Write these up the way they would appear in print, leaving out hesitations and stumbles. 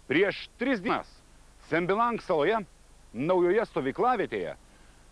Prieš 3 dienas Sembilang saloje, naujoje stovyklavietėje,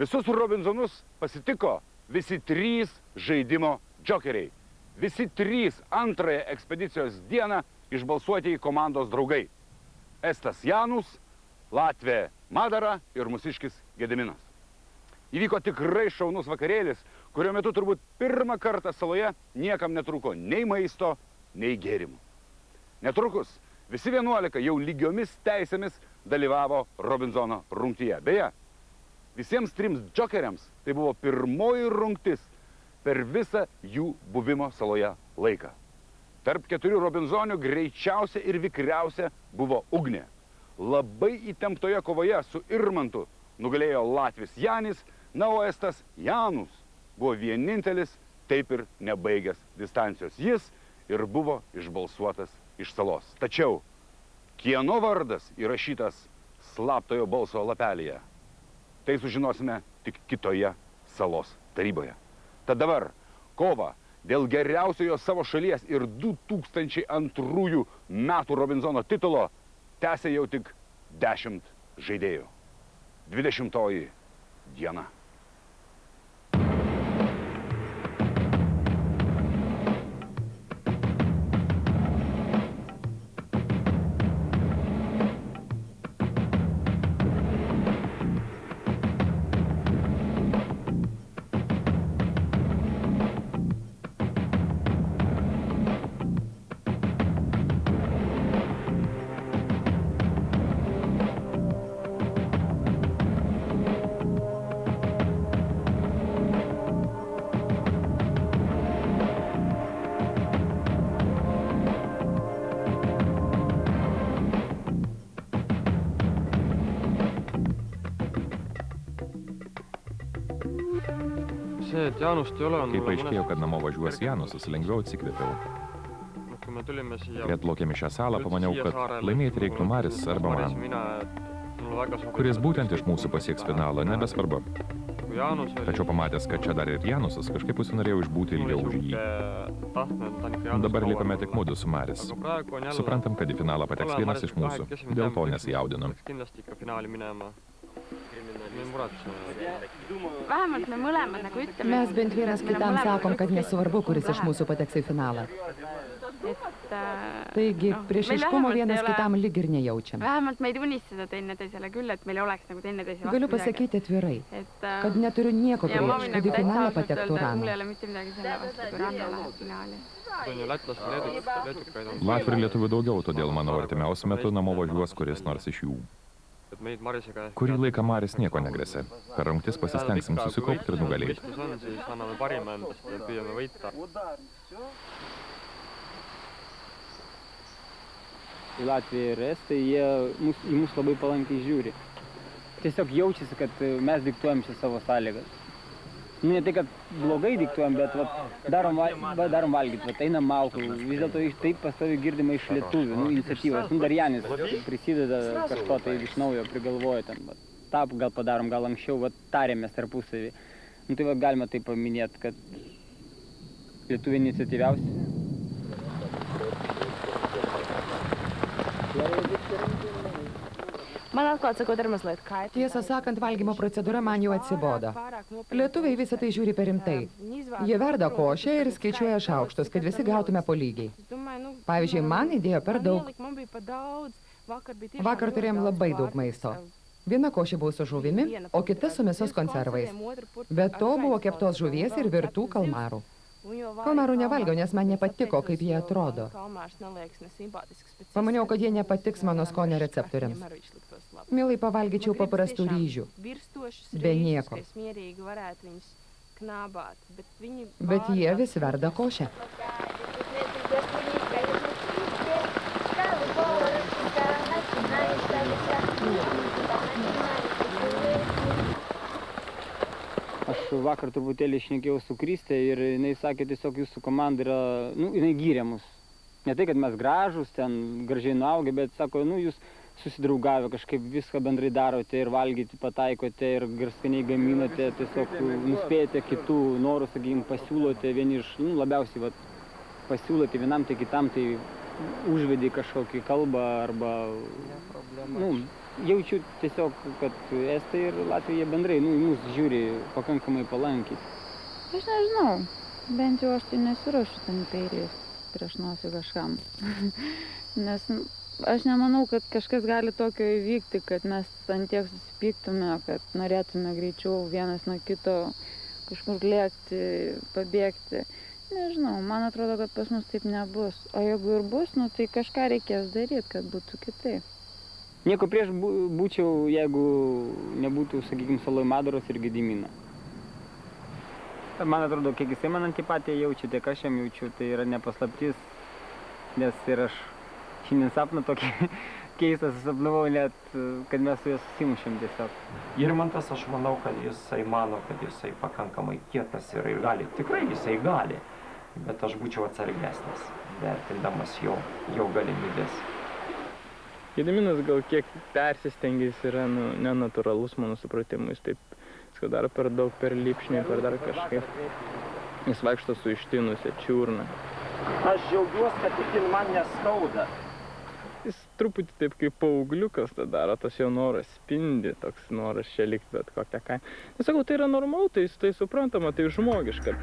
visus Robinsonus pasitiko visi 3 žaidimo džokeriai. Visi 3 antrąją ekspedicijos dieną išbalsuotieji komandos draugai. Estas Janus, Latvė Madara ir mūsiškis Gediminas. Įvyko tikrai šaunus vakarėlis, kurio metu turbūt pirmą kartą saloje niekam netrūko nei maisto, nei gėrimų. Netrukus visi 11 jau lygiomis teisėmis dalyvavo Robinsono rungtyje. Beje, visiems 3 džokeriams tai buvo pirmoji rungtis per visą jų buvimo saloje laiką. Tarp 4 Robinsonių greičiausia ir vikriausia buvo Ugnė. Labai įtemptoje kovoje su Irmantu nugalėjo Latvis Janis, na o Estas Janus buvo vienintelis taip ir nebaigęs distancijos. Jis ir buvo išbalsuotas iš salos. Tačiau kieno vardas įrašytas slaptojo balso lapelyje? Tai sužinosime tik kitoje salos taryboje. Tad dabar kova dėl geriausiojo savo šalies ir 2002 metų Robinsono titulo tęsė jau tik 10 žaidėjų. 20 diena. Kai paaiškėjo, kad namo važiuos Janusas, lengviau atsikvėpiau. Kai atplaukėme šią salą, pamaniau, kad laimėti reiktų Maris arba man. Kuris būtent iš mūsų pasieks finalą, nebesvarbu. Tačiau pamatęs, kad čia dar ir Janusas, kažkaip užsinorėjau išbūti ilgiau už jį. Dabar liekame tik mudu su Maris. Suprantam, kad į finalą pateks vienas iš mūsų. Dėl to nesijaudinom. Vähemalt me mõlemad nagu ütleme. Mes bent vienas kitam sakom, kad nesvarbu, kuris iš mūsų pateks į finalą. Taigi, priešiškumo vienas kitam lyg ir nejaučiam. Vähemalt me ei tunnistada teineteisele küll, et meil oleks nagu teineteise vastu. Galiu pasakyti atvirai, kad neturiu nieko prieš, kad į finalą patektų Rana. Mul ei ole mitte midagi selle vastu, kui Ranna läheb finaali. Latvių ir lietuvių daugiau, todėl manau artimiausiu metu namo važiuos kuris nors iš jų. Kurį laiką Maris nieko negresia. Per rungtis pasistengsim susikaupti ir nugalėti. Latvija ir Estai, jie į mus labai palankiai žiūri. Tiesiog jaučiasi, kad mes diktuojam čia savo sąlygas. Ne tai, kad blogai diktuojam, bet darom valgyti, einam malkų. Vis dėlto taip pastoviai girdima iš lietuvių, iniciatyvas. Dar Janis prisideda kažko tai iš naujo, prigalvoja ten. Tap gal padarom, gal anksčiau, tarėmės tarpusavį. Tai galima tai paminėti, kad lietuviai iniciatyviausi. Tiesą sakant, valgymo procedūra man jau atsibodo. Lietuviai visą tai žiūri per rimtai. Jie verda košę ir skaičiuoja šaukštus, kad visi gautume po lygiai. Pavyzdžiui, man įdėjo per daug. Vakar turėjom labai daug maisto. Viena košė buvo su žuvimi, o kita su mėsos konservais. Be to buvo keptos žuvies ir virtų kalmarų. Kalmarų nevalgiau, nes man nepatiko, kaip jie atrodo. Pamaniau, kad jie nepatiks mano skonio receptoriams. Mielai pavalgyčiau paprastų ryžių. Be nieko. Bet jie vis verda košę. Aš vakar truputėlį šnekėjau su Kristė ir jinai sakė, tiesiog jūsų komanda yra, jinai gyrė mus. Ne tai, kad mes gražus, ten gražiai nuaugę, bet sako, jūs susidraugavę kažkaip viską bendrai darote ir valgyti pataikote ir skaniai gaminote, tiesiog nuspėjate kitų norų, sakykime, pasiūlote vieni iš, labiausiai pasiūlote vienam, tai kitam, tai užvedi kažkokį kalbą arba, nu, jaučiu tiesiog, kad estai ir Latvija bendrai, nu, į mus žiūri pakankamai palankiai. Aš nežinau, bent jau aš tai nesiruošiu ten peiliais prieš nosį kažkam. Nes aš nemanau, kad kažkas gali tokio įvykti, kad mes ant tiek susipyktume, kad norėtume greičiau vienas nuo kito kažkur lėkti, pabėgti. Nežinau, man atrodo, kad pas mus taip nebus. O jeigu ir bus, nu, tai kažką reikės daryti, kad būtų kitaip. Nieko prieš būčiau, jeigu nebūtų, sakykime, Saloj Madaros ir Gedimino. Man atrodo, kiek jisai man antipatiją jaučia, tiek aš jam jaučiu, tai yra nepaslaptis, nes ir aš šiandien sapną tokį keistą susapnavau net, kad mes su juo susimušėm tiesiog. Irmantas, aš manau, kad jisai mano, kad jisai pakankamai kietas yra ir gali, tikrai jisai gali, bet aš būčiau atsargesnis, vertindamas jo galimybės. Gediminas gal kiek persistengęs yra nenatūralus mano supratimu, jis taip viską daro per daug, per lipšnį, per dar kažkaip. Jis vaikšto su ištinusia čiurna. Aš džiaugiuosi, kad tik man neskauda. Jis truputį taip kaip paaugliukas tą daro, tas jo noras spindi, toks noras čia likti bet kokią kainą. Aš sakau, tai yra normalu, tai suprantama, tai žmogiška.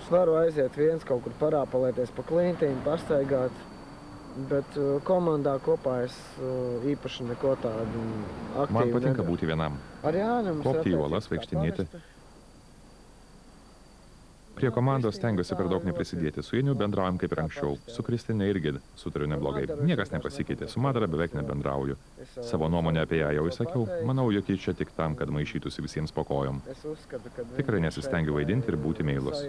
Es varu aiziet viens kaut kur parāpalēties pa klintīm, pastaigāt, bet komandā kopā es īpaši neko tādu aktīvu Man patinka būti vienam. Ar Jānim Kopti į uolas, vaikštinėti. Prie komandos stengiuosi per daug neprisidėti. Su Janiu bendraujam kaip ir anksčiau. Su Kristina irgi sutariu neblogai. Niekas nepasikeitė. Su Madara beveik nebendrauju. Savo nuomonę apie ją jau įsakiau. Manau, jog ji čia tik tam, kad maišytųsi visiems po kojom. Tikrai nesistengiu vaidinti ir būti meilus.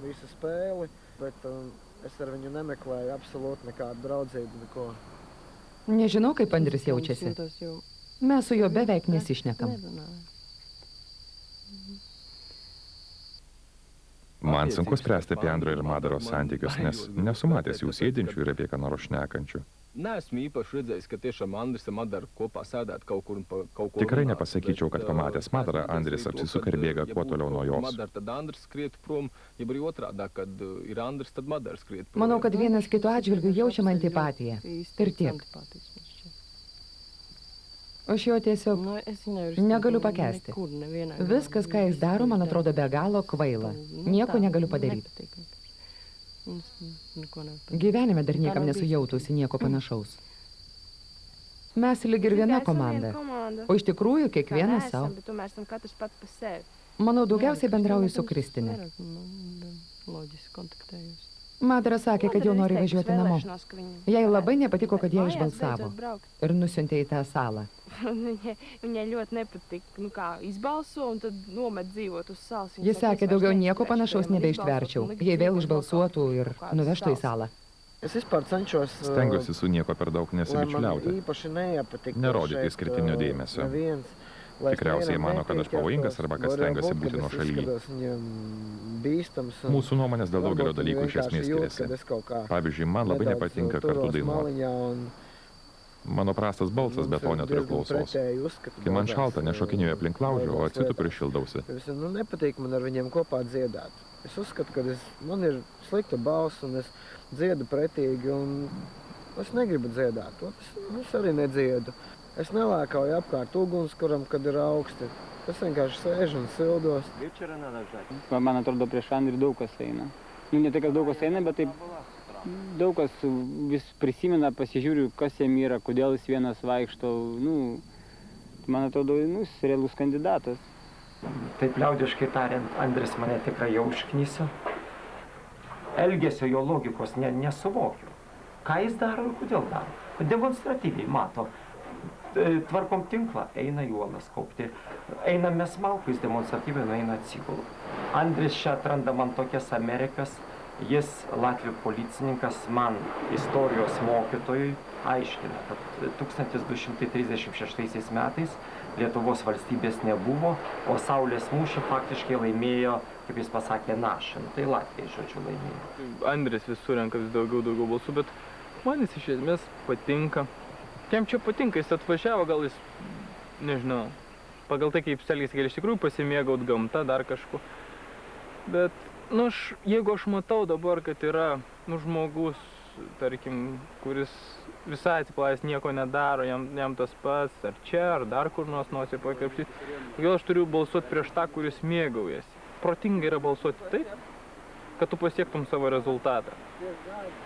Visu spēli, bet es ar viņu nemeklēju absolūti nekādu draudzību, neko. Nežinau, kaip Andris jaučiasi. Mes su juo beveik nesišnekam. Man sunku spręsti apie Andro ir Madaros santykius, nes nesu matęs jų sėdinčių ir apie ką nors šnekančių. Neesmu īpaši redzējis, ka tiešām Andris un Madara kopā sēdētu kaut kur un kaut ko Tikrai runātu, nepasakyčiau, kad pamatęs Madarą, Andris apsisuka ir bėga kuo toliau nuo jos. Madara, tad Andris skriet prom, jeb arī otrādā, kad ir Andris, tad Madara skriet prom. Manau, kad vienas kito atžvilgiu jaučiam antipatiją. Ir tiek. Aš jo tiesiog negaliu pakęsti. Viskas, ką jis daro, man atrodo be galo kvaila. Nieko negaliu padaryti. Gyvenime dar niekam nesu jautusi nieko panašaus. Mes lyg ir viena komanda, o iš tikrųjų kiekvienas savo. Manau, daugiausiai bendrauju su Kristine. Madara sakė, kad jau nori važiuoti namo. Jai labai nepatiko, kad jie išbalsavo ir nusiuntė į tą salą. Viņai ļoti nepatika, kā izbalso un tad nomet dzīvot uz salas. Jis sakė, daugiau nieko panašaus nebeištverčiau. Jei vėl išbalsuotų ir nuvežtų į salą. Es vispār cenšos Stengiuosi su nieko per daug nesibičiuliauti. īpaši neiepatiktu Nerodyti šeit, išskirtinio dėmesio. neviens, lai es Tikriausiai nevienam mano, kad aš pavojingas arba kad Varētu stengiuosi būt, būti kad es nuošaly. izskatos viņam bīstams un Mūsų nuomonės dėl daugelio varbūt dalykų iš vienkārši esmės jūt, skiriasi. kad es kaut kā Pavyzdžiui, man labai nedaudz nepatinka turos kartu dainuoti. maliņā un Mano prastas balsas, be to mums ir neturiu diezgan klausos. pretēji uzskati Kai man daudzās, šalta, nešokinėju aplink laužą, o atsitupiu ir šildausi. Es, nepatīk man ar viņiem kopā dziedāt. Es uzskatu, ka man ir slikta balss un es dziedu pretīgi un es negribu dziedāt. Es arī nedziedu. Es nelēkauju apkārt ugunskuram, kad ir augsti. Es vienkārši sēžu un sildos. Man atrodo, prieš Andrį daug kas eina. Nu, ne tai, kad daug kas eina, bet taip daug kas vis prisimena, pasižiūriu, kas jam yra, kodėl jis vienas vaikšto. Nu, man atrodo, jis realus kandidatas. Taip liaudiškai tariant, Andris mane tikrai jau užknisa. Elgesio jo logikos nesuvokiu. Ką jis daro ir kodėl daro? Demonstratyviai mato. Tvarkom tinklą, eina į uolas kaupti. Einame smalku, jis demonstratyviai nueina atsigulą. Andris čia atranda man tokias Amerikas. Jis, Latvių policininkas, man, istorijos mokytojui, aiškina, kad 1236 metais Lietuvos valstybės nebuvo, o Saulės mūšį faktiškai laimėjo, kaip jis pasakė, našin. Tai Latvijai, žodžiu, laimėjo. Andris vis surenka vis daugiau balsų, bet man jis iš esmės patinka. Jam čia patinka, jis atvažiavo, gal jis, nežinau, pagal tai, kaip elgiasi, gali iš tikrųjų pasimėgaut gamtą, dar kažku. Bet, jeigu aš matau dabar, kad yra, žmogus, tarkim, kuris visai atsipalais nieko nedaro, jam tas pats, ar čia, ar dar kur nors nosį pakrapštyti, todėl aš turiu balsuoti prieš tą, kuris mėgaujasi. Protingai yra balsuoti taip, kad tu pasiektum savo rezultatą.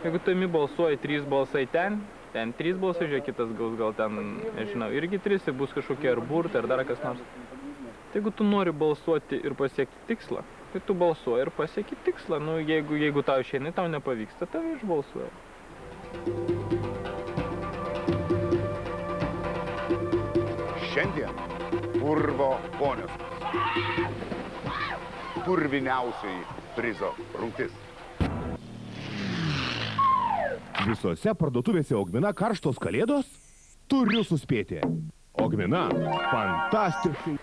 Jeigu tu balsuoji 3 balsai ten 3 balsai, žiūrėk, kitas gaus gal ten, nežinau, irgi 3, ir bus kažkokie ar burtai, ar dar kas nors. Jeigu tu nori balsuoti ir pasiekti tikslą, tai tu balsuoji ir pasieki tikslą. Jeigu tau išeina, tau nepavyksta, tave išbalsuoja. Šiandien Purvo vonios. Purviniausioji prizo rungtis. Visose parduotuvėse Ogmina karštos kalėdos? Turiu suspėti. Ogmina fantastiškai.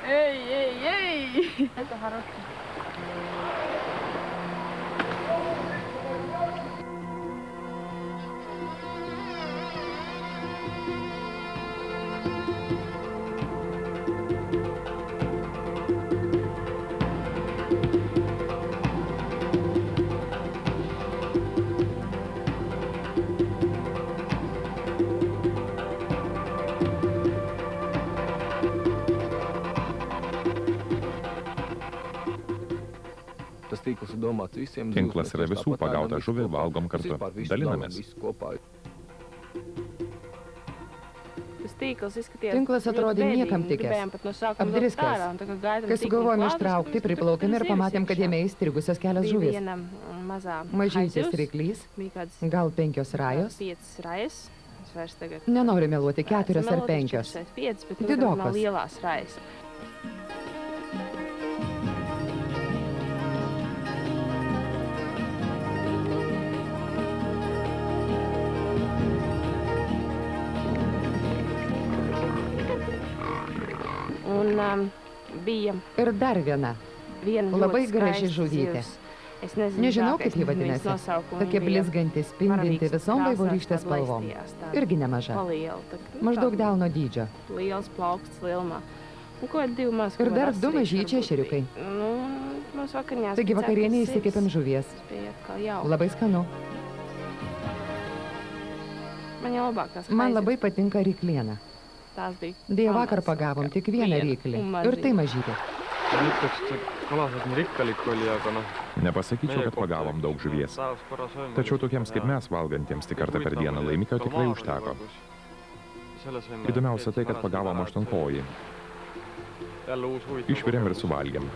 Ей! Это хорошо. Tinklas yra visų, pagautą žuvį valgom kartu. Dalinamės. Tinklas atrodė niekam tikęs. Apdriskęs. Kai sugalvojom ištraukti, priplaukėm ir pamatėm, kad jame įstrigusios kelias žuvys. Mažytis ryklys, gal 5 rajos. Nenoriu meluoti, 4 ar 5. Didokos. Ir dar viena. Labai graži žuvytė. Nežinau, kaip ji vadinasi. Tokia blizganti, spindinti visom vaivorykštės spalvom. Irgi nemaža. Maždaug delno dydžio. Ir dar 2 mažyčiai ešeriukai. Taigi vakarienė įsikepėm žuvies. Labai skanu. Man labai patinka rykliena. Dėja vakar pagavom tik 1 ryklį. Ir tai mažytė. Nepasakyčiau, kad pagavom daug žuvies. Tačiau tokiems kaip mes valgantiems tik kartą per dieną laimikio tikrai užteko. Įdomiausia tai, kad pagavom 8 kojį. Išvirėm ir suvalgėm.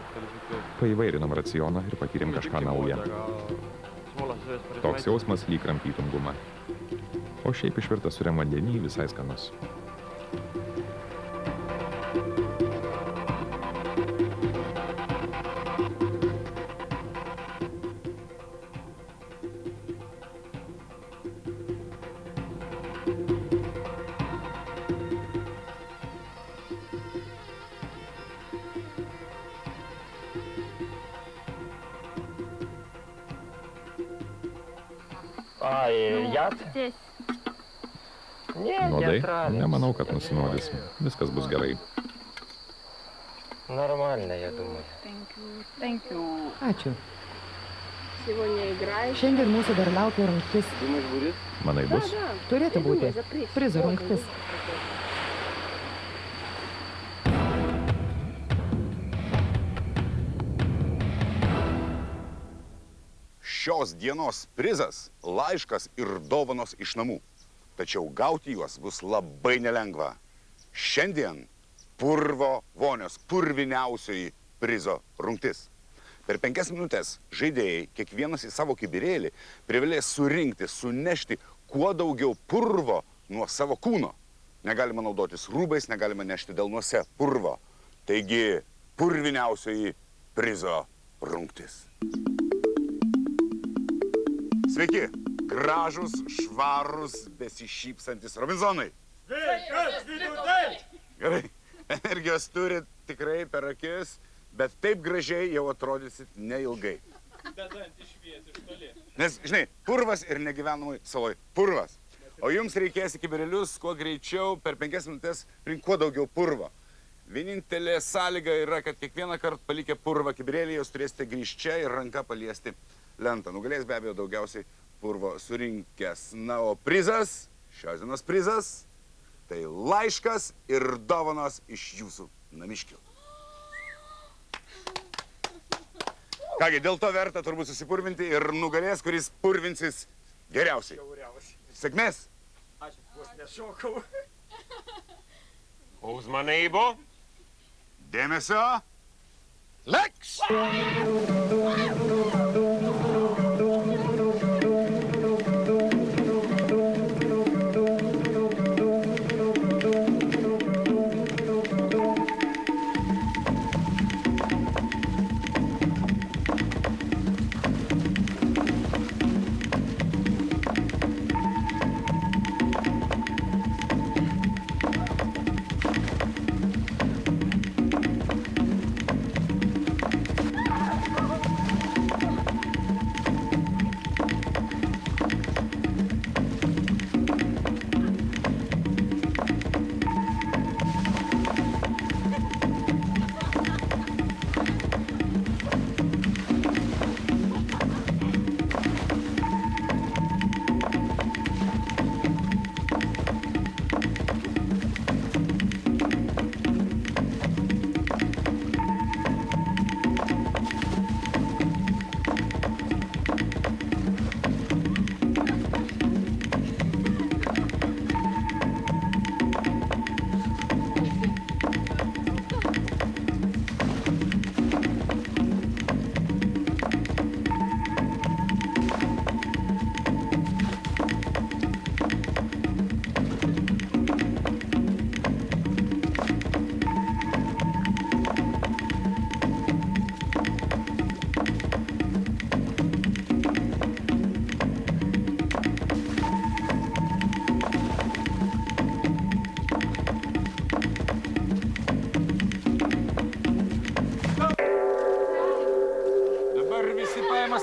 Paįvairinom racioną ir patyrėm kažką naują. Toks jausmas lyg kramtytum gumą. O šiaip išvirtas sūriam vandenį visai skanus. Nuodai? Nemanau, kad nusinuodys. Viskas bus gerai. Ačiū. Šiandien mūsų dar laukia rungtis. Manai bus? Turėtų būti. Prizų rungtis. Šios dienos prizas – laiškas ir dovanos iš namų. Tačiau gauti juos bus labai nelengva. Šiandien Purvo vonios purviniausioji prizo rungtis. Per 5 minutės žaidėjai, kiekvienas į savo kibirėlį, privalės surinkti, sunešti kuo daugiau purvo nuo savo kūno. Negalima naudotis rūbais, negalima nešti delnuose purvo. Taigi, purviniausioji prizo rungtis. Sveiki, gražus, švarus, besišypsantis Robinzonai. Sveikas, Vytautai! Gerai, energijos turit tikrai per akis, bet taip gražiai jau atrodysit neilgai. Bedantį švies iš toli. Nes, žinai, purvas ir negyvenamai saloj. Purvas. O jums reikės į kibirėlius kuo greičiau, per 5 minutės rink kuo daugiau purvo. Vienintelė sąlyga yra, kad kiekvieną kartą palikę purvą kibirėlį, jūs turėsite grįžti čia ir ranką paliesti lentą. Nugalės be abejo daugiausiai purvo surinkęs. Na, o prizas, šios dienos prizas, tai laiškas ir dovanos iš jūsų namiškių. Kągi, dėl to verta turbūt susipurvinti ir nugalės, kuris purvinsis geriausiai. Sėkmės! Ačiū, vos nešokau. Uzmanību! Dėmesio! Leks!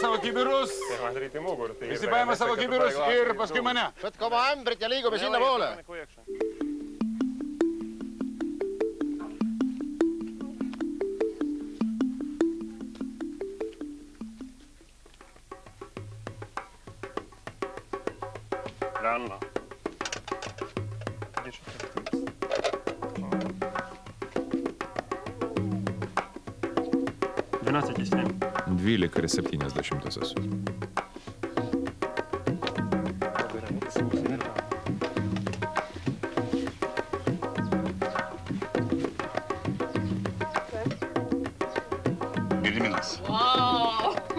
Savo kibirus. Visi paima savo kibirus ir paskui mane. Võtke oma ämbrit ja liigume sinna poole. Ranna. 12,7. Gediminas. Wow!